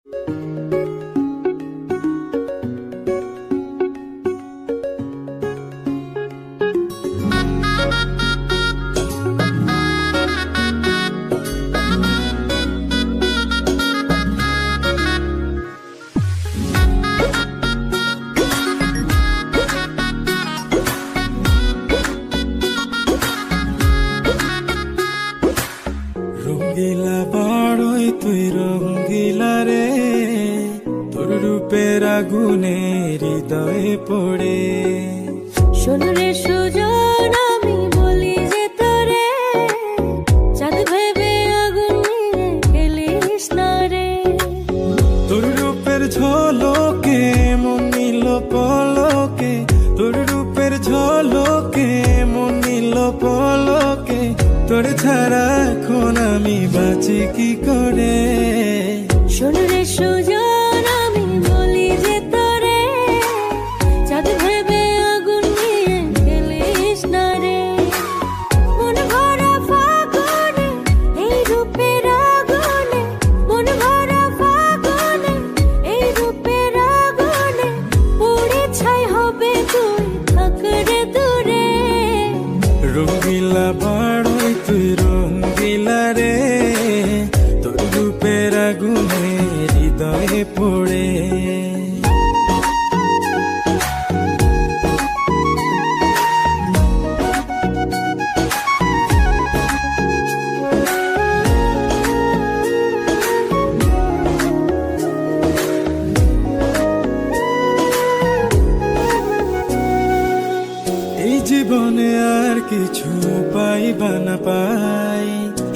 রঙ্গিলা বাড়ই তুই রঙ্গিলা রে, তোর রূপের আগুনে হৃদয়ে পড়ে। শোন রে সুজন, আমি বলি যে তোরে, চাঁদ ভেবে আগুন নিয়ে খেলিস না রে। তোর রূপের ঝলকে মন নিল পলকে, তোর রূপের ঝলকে মন নিল পলকে, তোর ছাড়া এখন আমি বাঁচি কি করে। শোন রে সুজন, আমি বলি যে তোরে, চাঁদ ভেবে আগুন নিয়ে খেলিস না রে। মন ভরা ফাগুনে এই রূপের আগুনে, মন ভরা ফাগুনে এই রূপের আগুনে, পুড়ে ছাই হবে তুই থাক রে দূরে। রঙ্গিলা বাড়ই তুই রঙ্গিলা রে, তোর রূপের আগুনে হৃদয়ে পড়ে। এই জীবনে আর কিছু পাইবা না পাই,